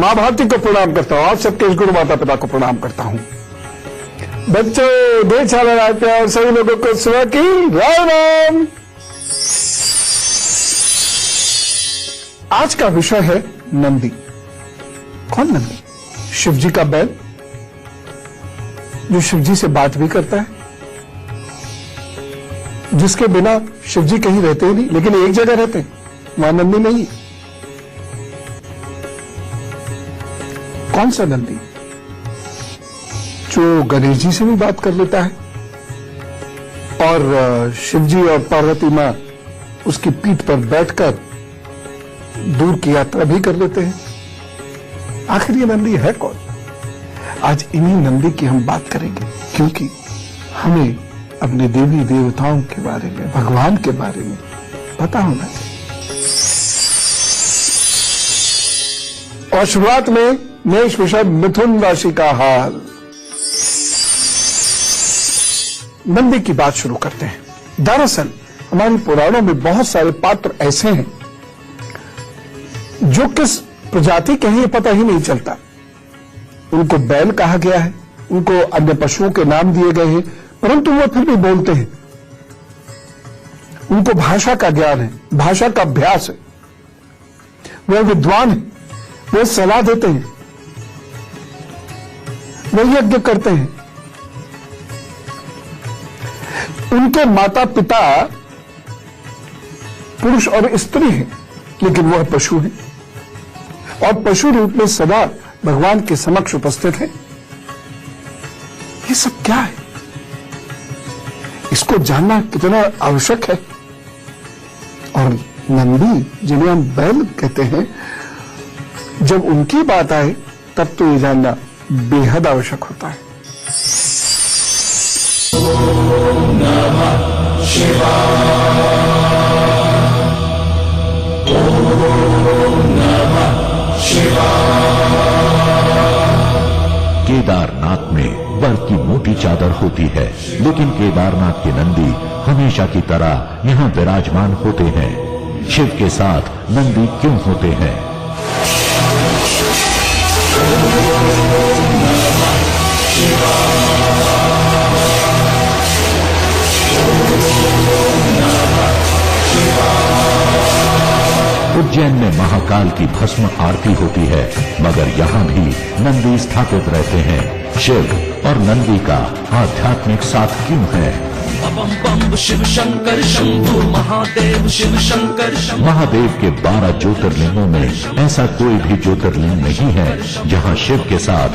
माँ भारती को प्रणाम करता हूँ, आप सबके इस गुरु माता पिता को प्रणाम करता हूँ। बच्चों ढेर सारा रात और सभी लोगों को सुबह की राम राम। आज का विषय है नंदी। कौन नंदी? शिव जी का बैल, जो शिव जी से बात भी करता है, जिसके बिना शिव जी कहीं रहते ही नहीं, लेकिन एक जगह रहते हैं, वहां नंदी नहीं। कौन सा नंदी? जो गणेश जी से भी बात कर लेता है और शिव जी और पार्वती मां उसकी पीठ पर बैठकर दूर की यात्रा भी कर लेते हैं। आखिर ये नंदी है कौन? आज इन्हीं नंदी की हम बात करेंगे, क्योंकि हमें अपने देवी देवताओं के बारे में, भगवान के बारे में पता होना चाहिए। और शुरुआत में मेष विषय मिथुन राशि का हाल। नंदी की बात शुरू करते हैं। दरअसल हमारे पुराणों में बहुत सारे पात्र ऐसे हैं जो किस प्रजाति के हैं ये पता ही नहीं चलता। उनको बैल कहा गया है, उनको अन्य पशुओं के नाम दिए गए हैं, परंतु वो फिर भी बोलते हैं। उनको भाषा का ज्ञान है, भाषा का अभ्यास है, वे विद्वान हैं, वे सलाह देते हैं, वे यज्ञ करते हैं। उनके माता पिता पुरुष और स्त्री हैं, लेकिन वह पशु है और पशु रूप में सदा भगवान के समक्ष उपस्थित है। ये सब क्या है? इसको जानना कितना आवश्यक है। और नंदी, जिन्हें हम बैल कहते हैं, जब उनकी बात आए तब तो ये जानना बेहद आवश्यक होता है। ओम नमः शिवाय। ओम नमः शिवाय। केदारनाथ में बर्फ की मोटी चादर होती है, लेकिन केदारनाथ के नंदी हमेशा की तरह यहाँ विराजमान होते हैं। शिव के साथ नंदी क्यों होते हैं? उज्जैन में महाकाल की भस्म आरती होती है, मगर यहाँ भी नंदी स्थापित रहते हैं। शिव और नंदी का आध्यात्मिक साथ क्यों है? बम बम शिव शंकर शंभु महादेव शिव शंकर शंभु। महादेव के 12 ज्योतिर्लिंगों में ऐसा कोई भी ज्योतिर्लिंग नहीं है जहाँ शिव के साथ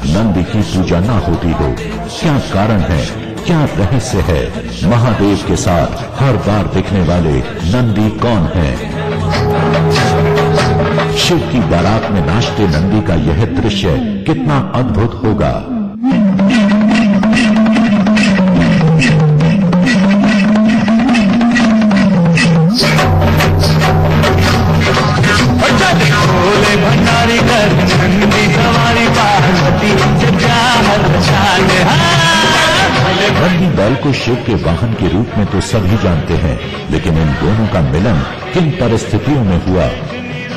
नंदी की पूजा न होती हो। क्या कारण है? क्या रहस्य है? महादेव के साथ हर बार दिखने वाले नंदी कौन है? शिव की बारात में नाचते नंदी का यह दृश्य कितना अद्भुत होगा। भंडारी कर नंदी सवारी पार्वती नंदी बैल को शिव के वाहन के रूप में तो सभी जानते हैं, लेकिन इन दोनों का मिलन किन परिस्थितियों में हुआ?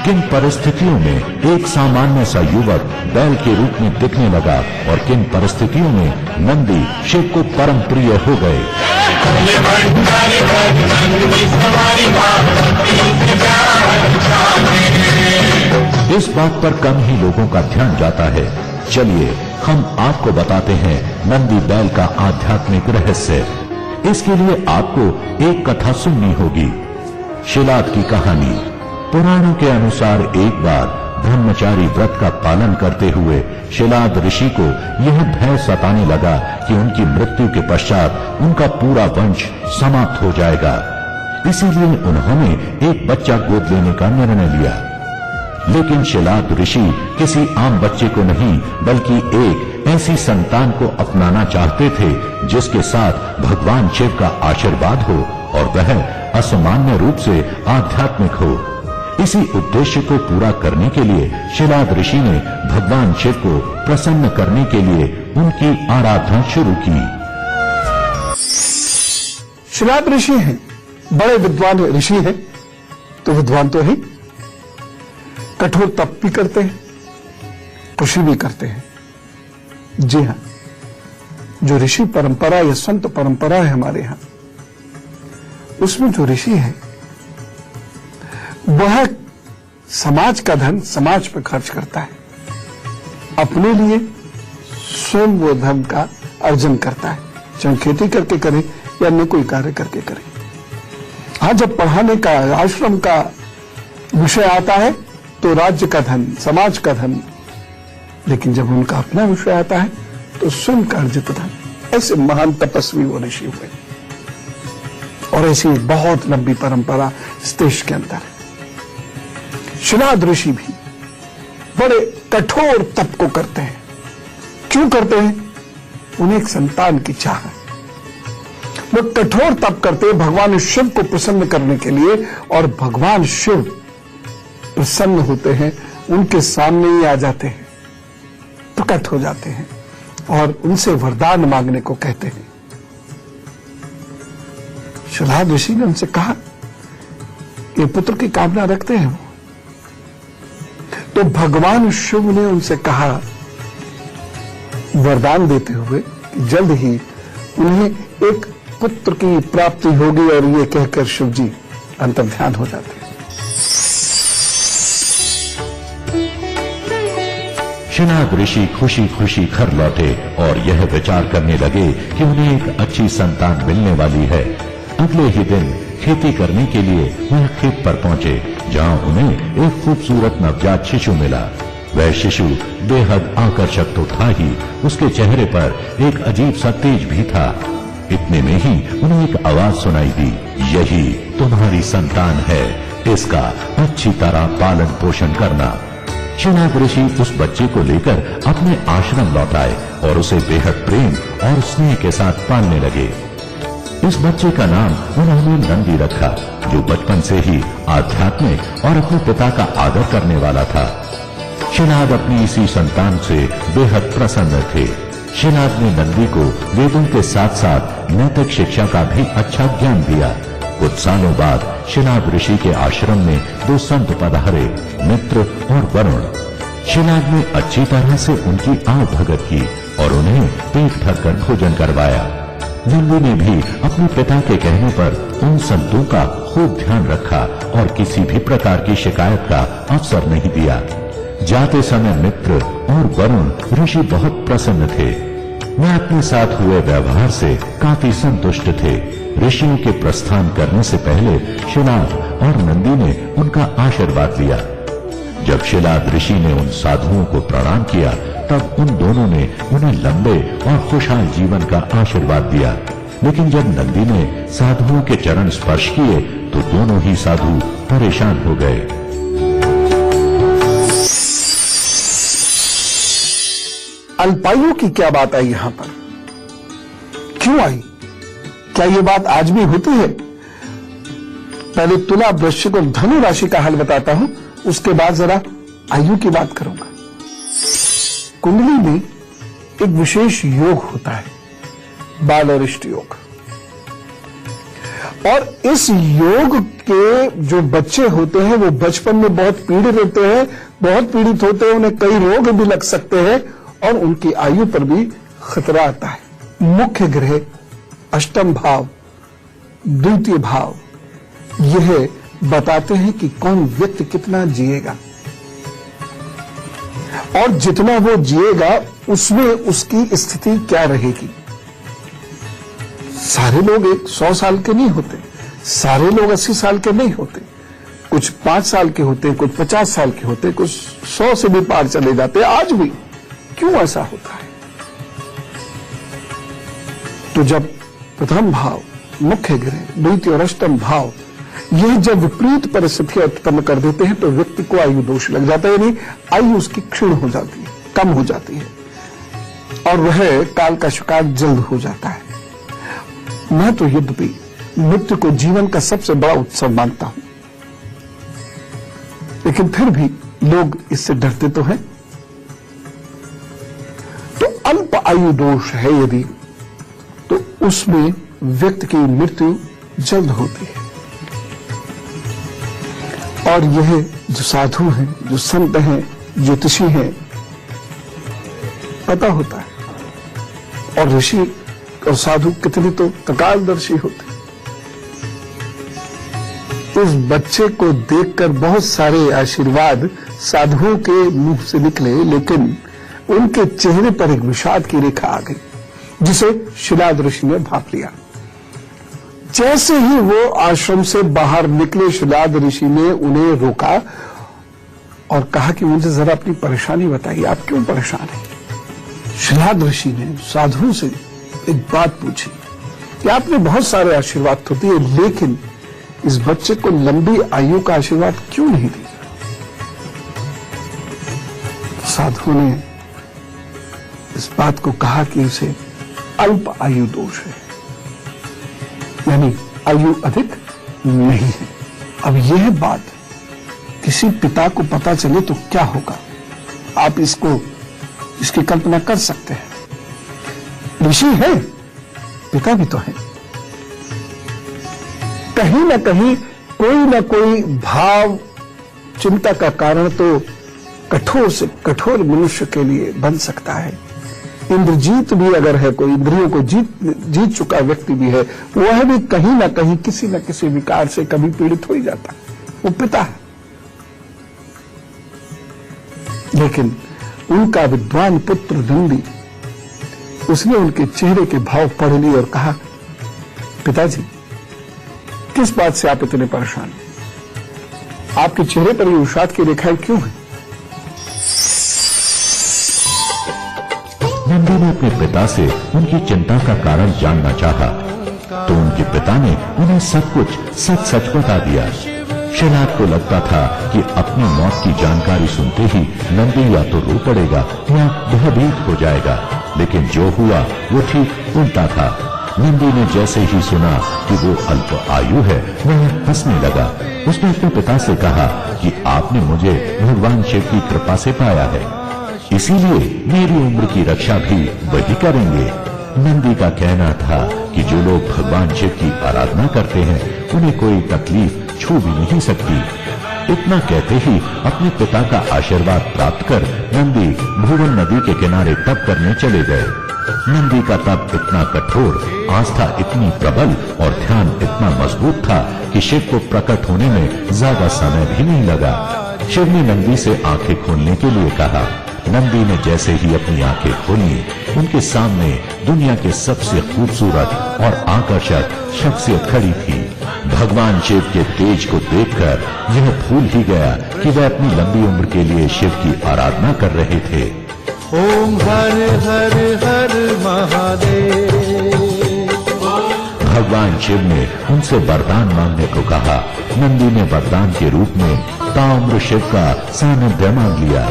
किन परिस्थितियों में एक सामान्य सा युवक बैल के रूप में दिखने लगा और किन परिस्थितियों में नंदी शिव को परम प्रिय हो गए? इस बात पर कम ही लोगों का ध्यान जाता है। चलिए हम आपको बताते हैं नंदी बैल का आध्यात्मिक रहस्य। इसके लिए आपको एक कथा सुननी होगी। शिलाद की कहानी। पुराणों के अनुसार एक बार ब्रह्मचारी व्रत का पालन करते हुए शिलाद ऋषि को यह भय सताने लगा कि उनकी मृत्यु के पश्चात उनका पूरा वंश समाप्त हो जाएगा। इसीलिए उन्होंने एक बच्चा गोद लेने का निर्णय लिया। लेकिन शिलाद ऋषि किसी आम बच्चे को नहीं, बल्कि एक ऐसी संतान को अपनाना चाहते थे जिसके साथ भगवान शिव का आशीर्वाद हो और वह असामान्य रूप से आध्यात्मिक हो। इसी उद्देश्य को पूरा करने के लिए शिलाद ऋषि ने भगवान शिव को प्रसन्न करने के लिए उनकी आराधना शुरू की। शिलाद ऋषि हैं, बड़े विद्वान ऋषि हैं, तो विद्वान तो है, कठोर तप भी करते हैं, खुशी भी करते हैं। जी हां, जो ऋषि परंपरा या संत परंपरा है हमारे यहां, उसमें जो ऋषि है वह समाज का धन समाज पर खर्च करता है, अपने लिए स्वयं वो धन का अर्जन करता है, चाहे खेती करके करे या अन्य कोई कार्य करके करे। हाँ, जब पढ़ाने का आश्रम का विषय आता है तो राज्य का धन, समाज का धन, लेकिन जब उनका अपना विषय आता है तो स्वयं का अर्जित धन। ऐसे महान तपस्वी वो ऋषि हुए और ऐसी बहुत लंबी परंपरा इस देश के अंदर है। शिनाद ऋषि भी बड़े कठोर तप को करते हैं। क्यों करते हैं? उन्हें एक संतान की चाह है। वो कठोर तप करते हैं भगवान शिव को प्रसन्न करने के लिए, और भगवान शिव प्रसन्न होते हैं, उनके सामने ही आ जाते हैं, प्रकट हो जाते हैं और उनसे वरदान मांगने को कहते हैं। शिनाद ऋषि ने उनसे कहा कि पुत्र की कामना रखते हैं वो, तो भगवान शिव ने उनसे कहा वरदान देते हुए कि जल्द ही उन्हें एक पुत्र की प्राप्ति होगी, और ये कहकर शिव जी अंतर्ध्यान हो जाते हैं। शिनाद ऋषि खुशी खुशी घर लौटे और यह विचार करने लगे कि उन्हें एक अच्छी संतान मिलने वाली है। अगले ही दिन खेती करने के लिए वह खेत पर पहुंचे, जहां उन्हें एक खूबसूरत नवजात शिशु मिला। वह शिशु बेहद आकर्षक तो था ही, उसके चेहरे पर एक अजीब सा तेज भी था। इतने में ही उन्हें एक आवाज सुनाई दी, यही तुम्हारी संतान है, इसका अच्छी तरह पालन पोषण करना। शिनाद ऋषि उस बच्चे को लेकर अपने आश्रम लौट आए और उसे बेहद प्रेम और स्नेह के साथ पालने लगे। इस बच्चे का नाम उन्होंने नंदी रखा, जो बचपन से ही आध्यात्मिक और अपने पिता का आदर करने वाला था। शिनाद अपनी इसी संतान से बेहद प्रसन्न थे। शिनाद ने नंदी को वेदों के साथ साथ नैतिक शिक्षा का भी अच्छा ज्ञान दिया। कुछ सालों बाद शिनाद ऋषि के आश्रम में 2 संत पधारे, मित्र और वरुण। शिनाद ने अच्छी तरह से उनकी आव भगत की और उन्हें पेट भरकर भोजन करवाया। नंदी ने भी अपने पिता के कहने पर उन संतों का खूब ध्यान रखा और किसी भी प्रकार की शिकायत का अवसर नहीं दिया। जाते समय मित्र और वरुण ऋषि बहुत प्रसन्न थे। वे अपने साथ हुए व्यवहार से काफी संतुष्ट थे। ऋषियों के प्रस्थान करने से पहले शिनाद और नंदी ने उनका आशीर्वाद लिया। जब शिनाद ऋषि ने उन साधुओं को प्रणाम किया, तब उन दोनों ने उन्हें लंबे और खुशहाल जीवन का आशीर्वाद दिया। लेकिन जब नंदी ने साधुओं के चरण स्पर्श किए तो दोनों ही साधु परेशान हो गए। अल्पायु की क्या बात आई यहां पर? क्यों आई? क्या ये बात आज भी होती है? पहले तुला, वृश्चिक और धनु राशि का हाल बताता हूं, उसके बाद जरा आयु की बात करूंगा। कुंडली में एक विशेष योग होता है, बाल और इष्ट योग, और इस योग के जो बच्चे होते हैं वो बचपन में बहुत पीड़ित होते हैं, बहुत पीड़ित होते हैं, उन्हें कई रोग भी लग सकते हैं और उनकी आयु पर भी खतरा आता है। मुख्य ग्रह, अष्टम भाव, द्वितीय भाव, यह बताते हैं कि कौन व्यक्ति कितना जिएगा, और जितना वो जिएगा उसमें उसकी स्थिति क्या रहेगी। सारे लोग 100 साल के नहीं होते, सारे लोग 80 साल के नहीं होते, कुछ 5 साल के होते हैं, कुछ 50 साल के होते हैं, कुछ 100 से भी पार चले जाते हैं। आज भी क्यों ऐसा होता है? तो जब प्रथम भाव, मुख्य ग्रह, द्वितीय और अष्टम भाव ये जब विपरीत परिस्थितियां उत्पन्न कर देते हैं तो व्यक्ति को आयु दोष लग जाता है, यानी आयु उसकी क्षीण हो जाती है, कम हो जाती है और वह काल का शिकार जल्द हो जाता है। मैं तो यद्यपि मृत्यु को जीवन का सबसे बड़ा उत्सव मानता हूं, लेकिन फिर भी लोग इससे डरते तो हैं। तो अल्प आयु दोष है यदि, तो उसमें व्यक्ति की मृत्यु जल्द होती है। और यह जो साधु हैं, जो संत हैं, ज्योतिषी हैं, पता होता है। और ऋषि और साधु कितने तो तकालदर्शी होते। उस बच्चे को देखकर बहुत सारे आशीर्वाद साधुओं के मुंह से निकले, लेकिन उनके चेहरे पर एक विषाद की रेखा आ गई, जिसे शिलाद ऋषि ने भांप लिया। जैसे ही वो आश्रम से बाहर निकले, शिलाद ऋषि ने उन्हें रोका और कहा कि मुझे जरा अपनी परेशानी बताइए, आप क्यों परेशान हैं? शिलाद ऋषि ने साधुओं से एक बात पूछी कि आपने बहुत सारे आशीर्वाद तो दिए, लेकिन इस बच्चे को लंबी आयु का आशीर्वाद क्यों नहीं दिया? साधुओं ने इस बात को कहा कि उसे अल्प आयु दोष है, यानी आयु अधिक नहीं है। अब यह बात किसी पिता को पता चले तो क्या होगा, आप इसकी कल्पना कर सकते हैं। ऋषि है, पिता भी तो है। कहीं ना कहीं कोई ना कोई भाव चिंता का कारण तो कठोर से कठोर मनुष्य के लिए बन सकता है। इंद्रजीत भी अगर है, कोई इंद्रियों को जीत चुका व्यक्ति भी है, वह भी कहीं ना कहीं किसी न किसी विकार से कभी पीड़ित हो ही जाता है। वो पिता है। लेकिन उनका विद्वान पुत्र नंदी, उसने उनके चेहरे के भाव पढ़ लिए और कहा, पिताजी, किस बात से आप इतने परेशान हैं? आपके चेहरे पर ये विषाद की रेखाएं क्यों हैं? नंदी ने अपने पिता से उनकी चिंता का कारण जानना चाहा, तो उनके पिता ने उन्हें सब कुछ सच सच बता दिया। शिलाद को लगता था कि अपनी मौत की जानकारी सुनते ही नंदी या तो रो पड़ेगा या भयभीत हो जाएगा, लेकिन जो हुआ वो ठीक उल्टा था। नंदी ने जैसे ही सुना कि वो अल्प आयु है, वह हंसने लगा। उसने अपने पिता से कहा कि आपने मुझे भगवान शिव की कृपा से पाया है, इसीलिए मेरी उम्र की रक्षा भी वही करेंगे। नंदी का कहना था कि जो लोग भगवान शिव की आराधना करते हैं, उन्हें कोई तकलीफ छू भी नहीं सकती। इतना कहते ही अपने पिता का आशीर्वाद प्राप्त कर नंदी भुवन नदी के किनारे तप करने चले गए। नंदी का तप इतना कठोर, आस्था इतनी प्रबल और ध्यान इतना मजबूत था कि शिव को प्रकट होने में ज्यादा समय भी नहीं लगा। शिव ने नंदी से आंखें खोलने के लिए कहा। नंदी ने जैसे ही अपनी आंखें खोली, उनके सामने दुनिया के सबसे खूबसूरत और आकर्षक शख्सियत खड़ी थी। भगवान शिव के तेज को देखकर यह भूल ही गया कि वह अपनी लंबी उम्र के लिए शिव की आराधना कर रहे थे। ओम हर हर हर महादेव। भगवान शिव ने उनसे वरदान मांगने को कहा। नंदी ने वरदान के रूप में ताम्र शिव का सानिध्य मांग लिया।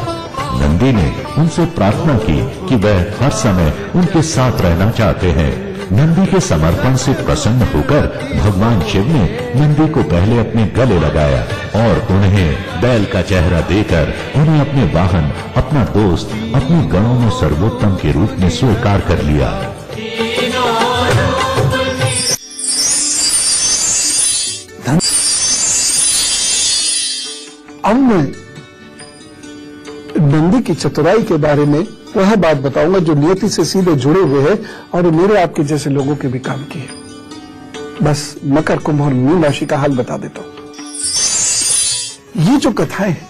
नंदी ने उनसे प्रार्थना की कि वह हर समय उनके साथ रहना चाहते हैं। नंदी के समर्पण से प्रसन्न होकर भगवान शिव ने नंदी को पहले अपने गले लगाया और उन्हें बैल का चेहरा देकर उन्हें अपने वाहन, अपना दोस्त, अपने गणों में सर्वोत्तम के रूप में स्वीकार कर लिया। अब मैं नंदी की चतुराई के बारे में वह बात बताऊंगा जो नियति से सीधे जुड़े हुए हैं और मेरे आपके जैसे लोगों के भी काम की है। बस मकर, कुंभ और मीन राशि का हाल बता देता हूं। ये जो कथाएं हैं,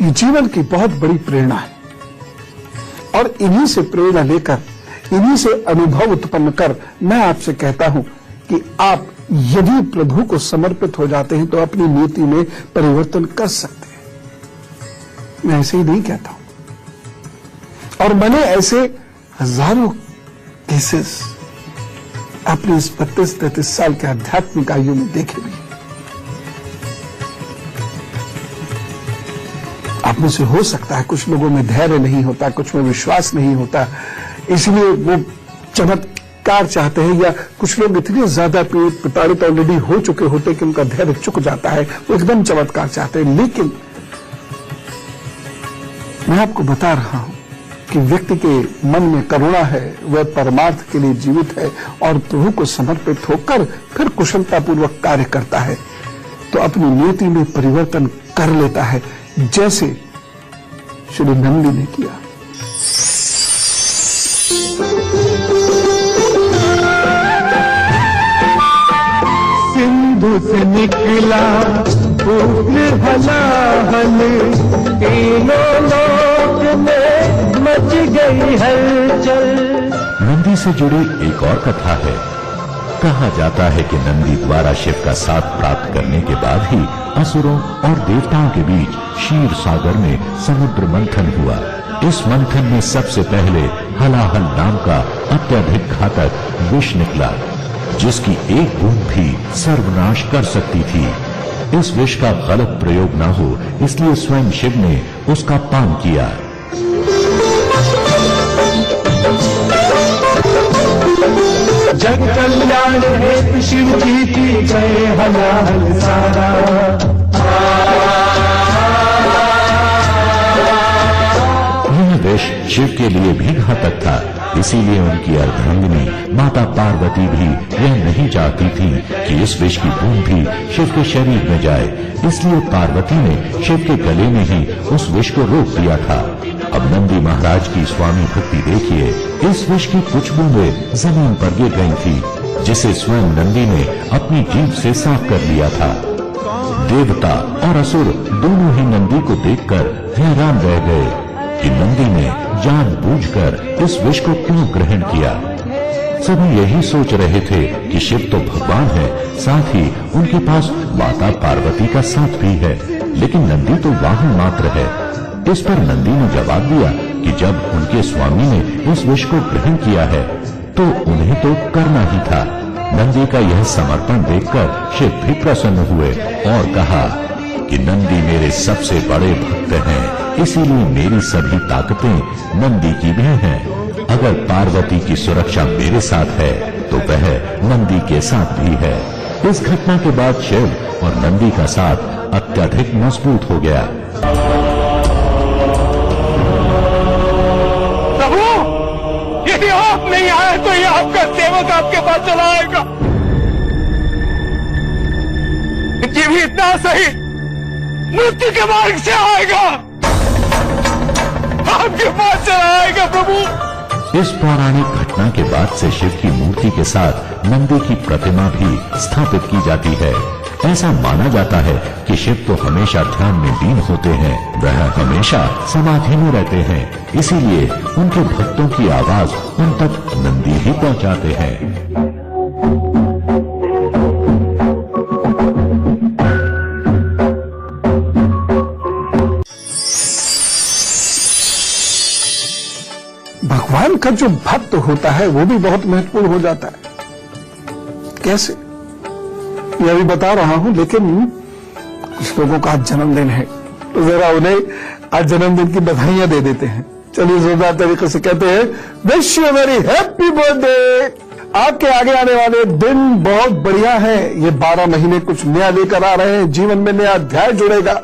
ये जीवन की बहुत बड़ी प्रेरणा है और इन्हीं से प्रेरणा लेकर, इन्हीं से अनुभव उत्पन्न कर मैं आपसे कहता हूं कि आप यदि प्रभु को समर्पित हो जाते हैं तो अपनी नीति में परिवर्तन कर सकते हैं। मैं ऐसे ही नहीं कहता हूं, और मैंने ऐसे हजारों केसेस अपने इस 32-33 साल के आध्यात्मिक आयु में देखे भी। आप में से हो सकता है कुछ लोगों में धैर्य नहीं होता, कुछ में विश्वास नहीं होता, इसलिए वो चमत्कार चाहते हैं, या कुछ लोग इतने ज्यादा प्रताड़ित ऑलरेडी हो चुके होते कि उनका धैर्य चुक जाता है, वो एकदम चमत्कार चाहते हैं। लेकिन मैं आपको बता रहा हूं कि व्यक्ति के मन में करुणा है, वह परमार्थ के लिए जीवित है और प्रभु को समर्पित होकर फिर कुशलतापूर्वक कार्य करता है तो अपनी नीति में परिवर्तन कर लेता है, जैसे श्री नंदी ने किया। सिंधु से निकला पुत्र हलाहल, तीनों लोक में मच गई हलचल। नंदी से जुड़ी एक और कथा है। कहा जाता है कि नंदी द्वारा शिव का साथ प्राप्त करने के बाद ही असुरों और देवताओं के बीच क्षीर सागर में समुद्र मंथन हुआ। इस मंथन में सबसे पहले हलाहल नाम का अत्यधिक घातक विष निकला, जिसकी एक बूंद भी सर्वनाश कर सकती थी। इस विष का गलत प्रयोग न हो, इसलिए स्वयं शिव ने उसका पान किया। जग कल्याण हेतु शिव की जय हलाहल सारा। यह विष शिव के लिए भी घातक था, इसीलिए उनकी अर्धांगिनी माता पार्वती भी यह नहीं चाहती थी कि इस विष की बूंद भी शिव के शरीर में जाए। इसलिए पार्वती ने शिव के गले में ही उस विष को रोक दिया था। अब नंदी महाराज की स्वामी भक्ति देखिए। इस विष की कुछ बूंदें जमीन पर गिर गई थी, जिसे स्वयं नंदी ने अपनी जीभ से साफ कर लिया था। देवता और असुर दोनों ही नंदी को देखकर हैरान रह गए कि नंदी ने जानबूझकर इस विष को क्यों ग्रहण किया। सभी यही सोच रहे थे कि शिव तो भगवान है, साथ ही उनके पास माता पार्वती का साथ भी है, लेकिन नंदी तो वाहन मात्र है। इस पर नंदी ने जवाब दिया कि जब उनके स्वामी ने इस विष को ग्रहण किया है तो उन्हें तो करना ही था। नंदी का यह समर्पण देखकर शिव भी प्रसन्न हुए और कहा कि नंदी मेरे सबसे बड़े भक्त हैं, इसीलिए मेरी सभी ताकतें नंदी की भी हैं। अगर पार्वती की सुरक्षा मेरे साथ है तो वह नंदी के साथ भी है। इस घटना के बाद शिव और नंदी का साथ अत्यधिक मजबूत हो गया। यदि आप नहीं आए तो ये आपका सेवक आपके पास चला आएगा। जीवित ना सही मृत्यु के मार्ग से आएगा, आपके पास चला आएगा प्रभु। इस पौराणिक घटना के बाद से शिव की मूर्ति के साथ नंदी की प्रतिमा भी स्थापित की जाती है। ऐसा माना जाता है कि शिव तो हमेशा ध्यान में लीन होते हैं, वह हमेशा समाधि में रहते हैं, इसीलिए उनके भक्तों की आवाज उन तक नंदी ही पहुंचाते हैं। भगवान का जो भक्त होता है वो भी बहुत महत्वपूर्ण हो जाता है। कैसे, ये अभी बता रहा हूं, लेकिन कुछ लोगों का आज जन्मदिन है तो जरा उन्हें आज जन्मदिन की बधाइयां दे देते हैं। चलिए जोरदार तरीके से कहते हैं, wish you very happy birthday. आपके आगे आने वाले दिन बहुत बढ़िया है। ये 12 महीने कुछ नया लेकर आ रहे हैं, जीवन में नया अध्याय जुड़ेगा।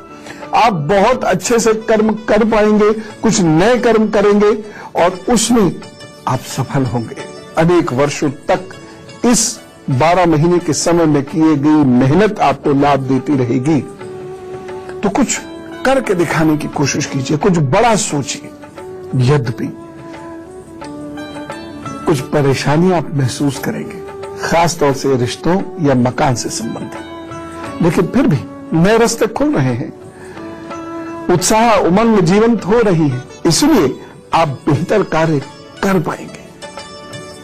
आप बहुत अच्छे से कर्म कर पाएंगे, कुछ नए कर्म करेंगे और उसमें आप सफल होंगे। अनेक वर्षों तक इस 12 महीने के समय में किए गई मेहनत आपको लाभ देती रहेगी। तो कुछ करके दिखाने की कोशिश कीजिए, कुछ बड़ा सोचिए। यद्यपि कुछ परेशानियां आप महसूस करेंगे, खासतौर से रिश्तों या मकान से संबंधित, लेकिन फिर भी नए रास्ते खुल रहे हैं, उत्साह उमंग जीवंत हो रही है, इसलिए आप बेहतर कार्य कर पाएंगे।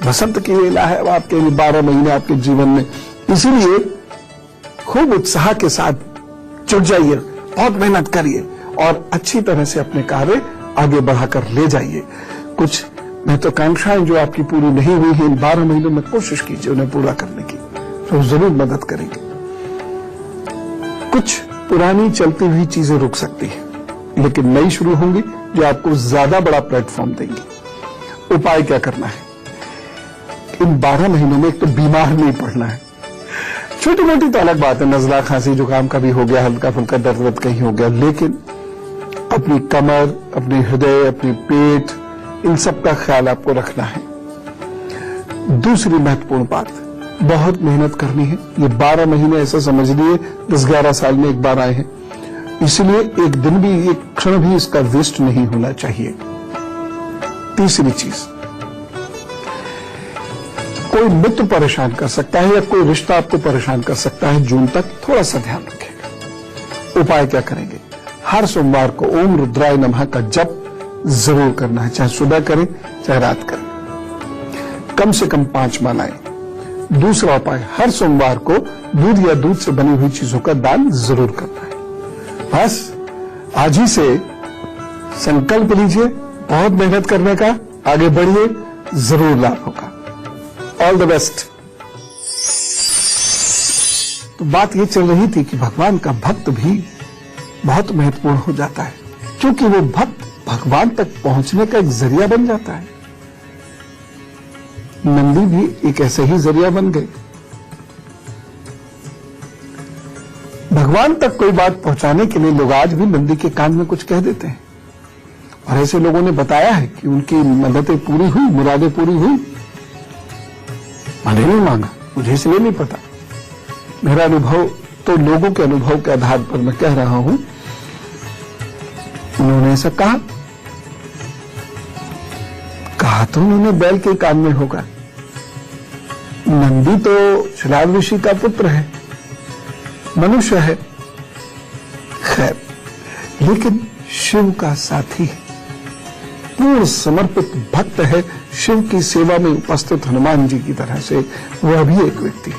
बसंत की वेला है, अब आपके 12 महीने आपके जीवन में, इसीलिए खूब उत्साह के साथ जुट जाइए, बहुत मेहनत करिए और अच्छी तरह से अपने कार्य आगे बढ़ाकर ले जाइए। कुछ महत्वाकांक्षाएं जो आपकी पूरी नहीं हुई हैं इन 12 महीनों में कोशिश कीजिए उन्हें पूरा करने की, तो जरूर मदद करेंगे। कुछ पुरानी चलती हुई चीजें रुक सकती हैं, लेकिन नई शुरू होंगी जो आपको ज्यादा बड़ा प्लेटफॉर्म देंगी। उपाय क्या करना है? इन 12 महीनों में एक तो बीमार नहीं पड़ना है। छोटी मोटी तो अलग बात है, नजला खांसी जुकाम का भी हो गया, हल्का फुल्का दर्द कहीं हो गया, लेकिन अपनी कमर, अपने हृदय, अपनी पेट, इन सब का ख्याल आपको रखना है। दूसरी महत्वपूर्ण बात, बहुत मेहनत करनी है। ये 12 महीने ऐसा समझ लिए 10-11 साल में एक बार आए हैं, इसलिए एक दिन भी, एक क्षण भी इसका वेस्ट नहीं होना चाहिए। तीसरी चीज, कोई मित्र परेशान कर सकता है या कोई रिश्ता आपको परेशान कर सकता है जून तक, थोड़ा सा ध्यान रखिएगा। उपाय क्या करेंगे? हर सोमवार को ओम रुद्राय नमः का जप जरूर करना है, चाहे सुबह करें चाहे रात करें, कम से कम 5 मालाएं। दूसरा उपाय, हर सोमवार को दूध या दूध से बनी हुई चीजों का दान जरूर करना है। बस आज ही से संकल्प लीजिए, बहुत मेहनत करने का, आगे बढ़िए, जरूर लाभ होगा। All the best. तो बात यह चल रही थी कि भगवान का भक्त भी बहुत महत्वपूर्ण हो जाता है, क्योंकि वो भक्त भगवान तक पहुंचने का एक जरिया बन जाता है। नंदी भी एक ऐसे ही जरिया बन गए। भगवान तक कोई बात पहुंचाने के लिए लोग आज भी नंदी के कान में कुछ कह देते हैं, और ऐसे लोगों ने बताया है कि उनकी मन्नतें पूरी हुई, मुरादें पूरी हुई। मैंने नहीं मांगा, मुझे इसलिए नहीं पता, मेरा अनुभव तो लोगों के अनुभव के आधार पर मैं कह रहा हूं। उन्होंने ऐसा कहा तो उन्होंने बैल के कान में होगा। नंदी तो शराब ऋषि का पुत्र है, मनुष्य है, खैर, लेकिन शिव का साथी है, पूर्ण समर्पित भक्त है, शिव की सेवा में उपस्थित हनुमान जी की तरह से वह भी एक व्यक्ति है।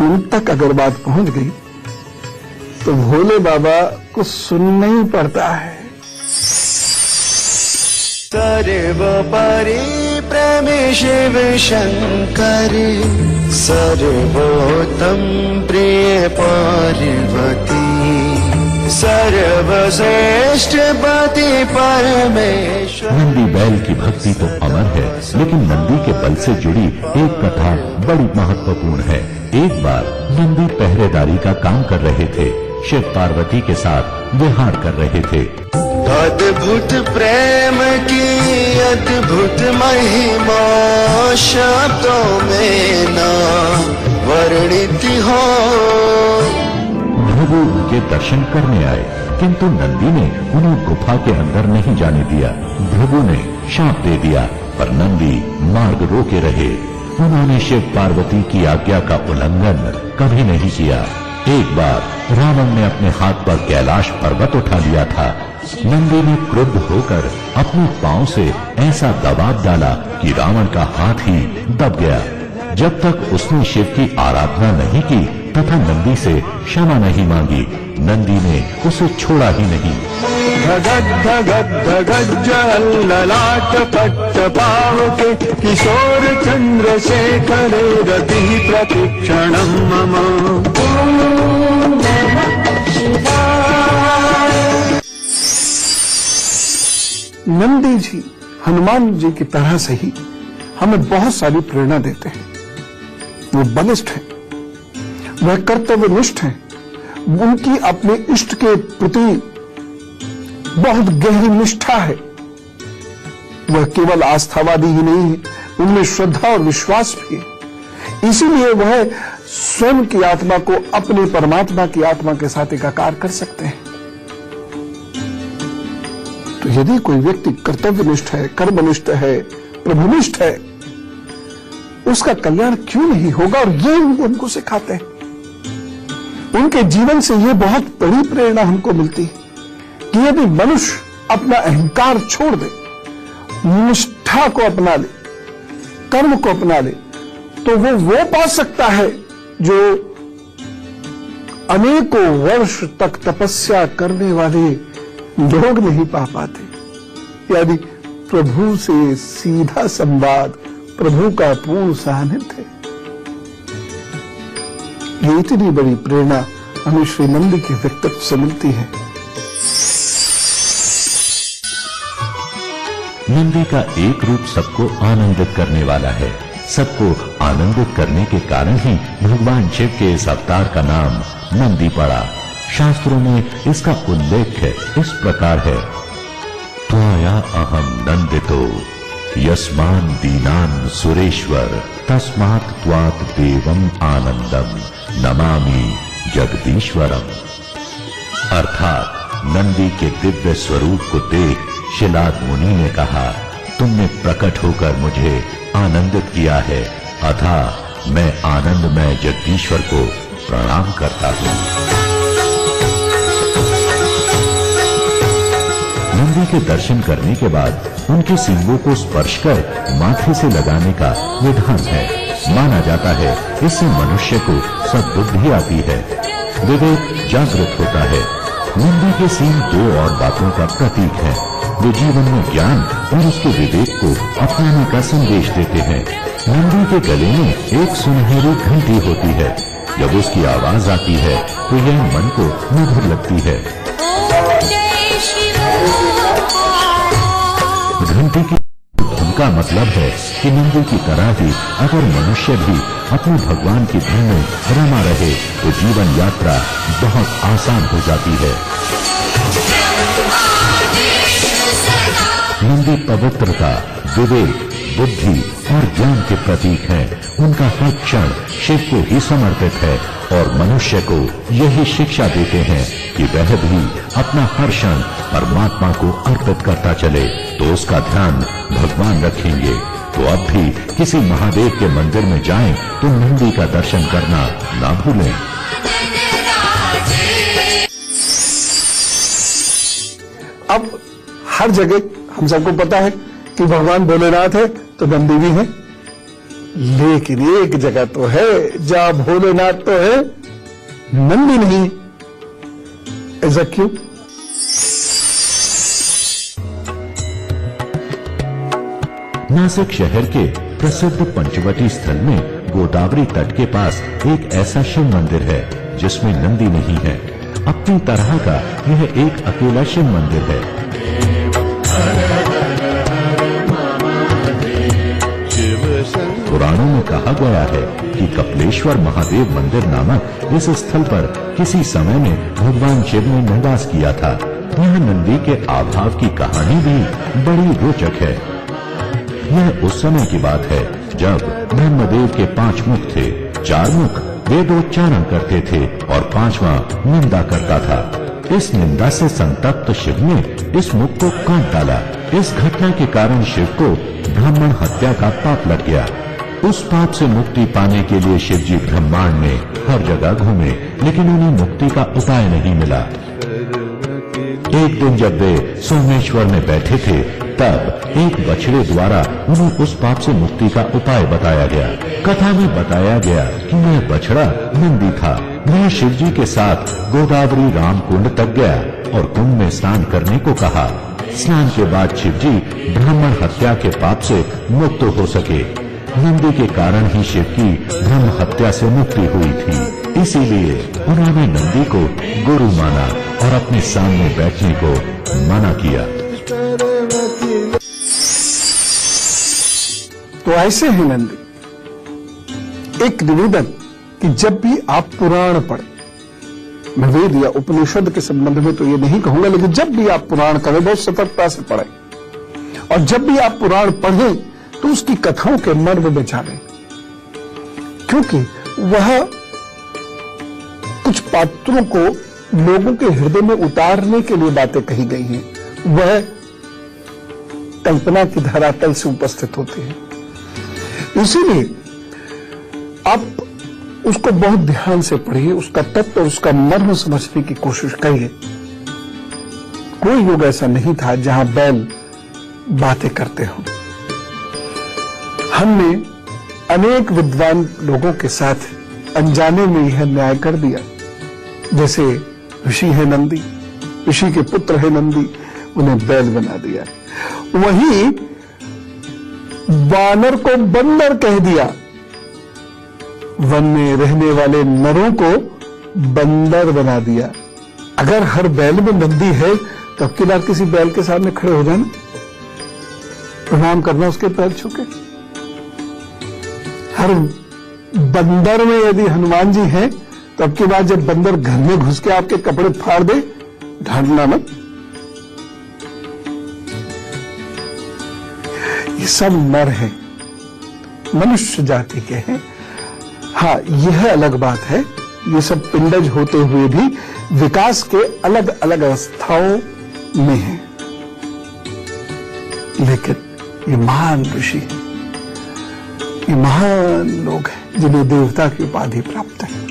उन तक अगर बात पहुंच गई तो भोले बाबा को सुनना ही पड़ता है। सर्वोपरि प्रेमे शिव शंकर, सर्वोत्तम प्रिय पार्वती, सर्वश्रेष्ठ पति परमेश्वर। नंदी बैल की भक्ति तो अमर है, लेकिन नंदी के बल से जुड़ी एक कथा बड़ी महत्वपूर्ण है। एक बार नंदी पहरेदारी का काम कर रहे थे, शिव पार्वती के साथ विहार कर रहे थे। अद्भुत प्रेम की अद्भुत महिमा, शब्दों में ना वर्णित हो। भृगु उनके दर्शन करने आए, किंतु नंदी ने उन्हें गुफा के अंदर नहीं जाने दिया। भृगु ने शाप दे दिया, पर नंदी मार्ग रोके रहे। उन्होंने शिव पार्वती की आज्ञा का उल्लंघन कभी नहीं किया। एक बार रावण ने अपने हाथ पर कैलाश पर्वत उठा लिया था। नंदी ने क्रुद्ध होकर अपने पांव से ऐसा दबाव डाला कि रावण का हाथ ही दब गया। जब तक उसने शिव की आराधना नहीं की तथा नंदी से क्षमा नहीं मांगी, नंदी ने उसे छोड़ा ही नहीं। धगत धगत धगत जल ललाट पट्ट पावके, किशोर चंद्रशेखर रति प्रतिक्षणम मम। नंदी जी हनुमान जी की तरह से ही हमें बहुत सारी प्रेरणा देते हैं। वो बलिष्ठ हैं, वह कर्तव्यनिष्ठ हैं, उनकी अपने इष्ट के प्रति बहुत गहरी निष्ठा है। वह केवल आस्थावादी ही नहीं है, उनमें श्रद्धा और विश्वास भी है। इसीलिए वह स्वयं की आत्मा को अपने परमात्मा की आत्मा के साथ एकाकार कर सकते हैं। तो यदि कोई व्यक्ति कर्तव्यनिष्ठ है, कर्मनिष्ठ है, प्रभुनिष्ठ है, उसका कल्याण क्यों नहीं होगा? और ये उनको सिखाते हैं। उनके जीवन से ये बहुत बड़ी प्रेरणा हमको मिलती है कि यदि मनुष्य अपना अहंकार छोड़ दे, निष्ठा को अपना ले, कर्म को अपना ले, तो वो पा सकता है जो अनेकों वर्ष तक तपस्या करने वाले लोग नहीं पा पाते। यानी प्रभु से सीधा संवाद, प्रभु का पूर्ण सानिध्य। ये इतनी बड़ी प्रेरणा हमें श्री नंदी के व्यक्तित्व से मिलती है। नंदी का एक रूप सबको आनंदित करने वाला है। सबको आनंदित करने के कारण ही भगवान शिव के इस अवतार का नाम नंदी पड़ा। शास्त्रों में इसका उल्लेख इस प्रकार है, त्वया अहम नंदितो यस्मान दीनान सुरेश्वर, तस्मात् त्वात् देवम आनंदम नमामि जगदीश्वरम। अर्थात नंदी के दिव्य स्वरूप को देख शिलाद मुनि ने कहा, तुमने प्रकट होकर मुझे आनंदित किया है, अतः मैं आनंदमय जगदीश्वर को प्रणाम करता हूँ। नंदी के दर्शन करने के बाद उनके सींगों को स्पर्श कर माथे से लगाने का विधान है। माना जाता है इससे मनुष्य को सद्बुद्धि आती है, विवेक जागृत होता है। नंदी के सींग दो और बातों का प्रतीक है। वे जीवन में ज्ञान और उसके विवेक को अपनाने का संदेश देते हैं। नंदी के गले में एक सुनहरी घंटी होती है। जब उसकी आवाज आती है तो यह मन को मधुर लगती है। घंटी की धुन का मतलब है कि नंदी की तरह ही अगर मनुष्य भी अपने भगवान की धुन में रमा रहे तो जीवन यात्रा बहुत आसान हो जाती है। नंदी पवित्रता, विवेक, बुद्धि और ज्ञान के प्रतीक हैं। उनका हर क्षण शिव को ही समर्पित है और मनुष्य को यही शिक्षा देते हैं कि वह भी अपना हर क्षण परमात्मा को अर्पित करता चले तो उसका ध्यान भगवान रखेंगे। तो अब भी किसी महादेव के मंदिर में जाएं तो नंदी का दर्शन करना ना भूलें। अब हर जगह हम सबको पता है कि भगवान भोलेनाथ है तो नंदी भी है, लेकिन एक जगह तो है जहां भोलेनाथ तो है नंदी नहीं। ऐसा क्यों? नासिक शहर के प्रसिद्ध पंचवटी स्थल में गोदावरी तट के पास एक ऐसा शिव मंदिर है जिसमें नंदी नहीं है। अपनी तरह का यह एक अकेला शिव मंदिर है। पुराणों में कहा गया है कि कपिलेश्वर महादेव मंदिर नामक इस स्थल पर किसी समय में भगवान शिव ने निवास किया था। यह नंदी के आभाव की कहानी भी बड़ी रोचक है। यह उस समय की बात है जब ब्रह्मदेव के 5 मुख थे। 4 मुख वेदोच्चारण करते थे और 5वां निंदा करता था। इस निंदा से संतप्त शिव ने इस मुख को काट डाला। इस घटना के कारण शिव को ब्राह्मण हत्या का पाप लग गया। उस पाप से मुक्ति पाने के लिए शिव जी ब्रह्मांड में हर जगह घूमे, लेकिन उन्हें मुक्ति का उपाय नहीं मिला। एक दिन जब वे सोमेश्वर में बैठे थे तब एक बछड़े द्वारा उन्हें उस पाप से मुक्ति का उपाय बताया गया। कथा में बताया गया कि यह बछड़ा नंदी था। वह शिव जी के साथ गोदावरी राम कुंड तक गया और कुंड में स्नान करने को कहा। स्नान के बाद शिव जी ब्राह्मण हत्या के पाप से मुक्त हो सके। नंदी के कारण ही शिव की ब्रह्म हत्या से मुक्ति हुई थी। इसीलिए उन्होंने नंदी को गुरु माना और अपने सामने बैठने को मना किया। तो ऐसे ही नंदी। एक निवेदन कि जब भी आप पुराण पढ़ें, मैं वेद या उपनिषद के संबंध में तो ये नहीं कहूंगा, लेकिन जब भी आप पुराण करें बहुत सतर्कता से पढ़ें और जब भी आप पुराण पढ़ें तो उसकी कथाओं के मर्म में जानें, क्योंकि वह कुछ पात्रों को लोगों के हृदय में उतारने के लिए बातें कही गई हैं। वह कल्पना की धरातल से उपस्थित होते हैं। इसीलिए आप उसको बहुत ध्यान से पढ़िए, उसका तत्व और उसका मर्म समझने की कोशिश करिए। कोई युग ऐसा नहीं था जहां बैल बातें करते हों। हमने अनेक विद्वान लोगों के साथ अनजाने में यह न्याय कर दिया। जैसे ऋषि है नंदी, ऋषि के पुत्र है नंदी, उन्हें बैल बना दिया। वहीं वानर को बंदर कह दिया। वन में रहने वाले नरों को बंदर बना दिया। अगर हर बैल में नंदी है तो अब की बार किसी बैल के सामने खड़े हो जाना, प्रणाम करना उसके पैर छू के। हर बंदर में यदि हनुमान जी हैं तो अब की बार जब बंदर घर में घुस के आपके कपड़े फाड़ दे, ढांढना मत। ये सब नर हैं, मनुष्य जाति के हैं। हाँ, यह अलग बात है, ये सब पिंडज होते हुए भी विकास के अलग अलग अवस्थाओं में हैं। लेकिन ये महान ऋषि हैं, ये महान लोग हैं जिन्हें देवता की उपाधि प्राप्त है।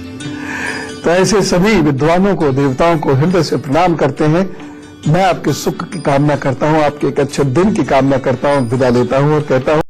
तो ऐसे सभी विद्वानों को, देवताओं को हृदय से प्रणाम करते हैं। मैं आपके सुख की कामना करता हूं, आपके एक अच्छे दिन की कामना करता हूं, विदा लेता हूं और कहता हूं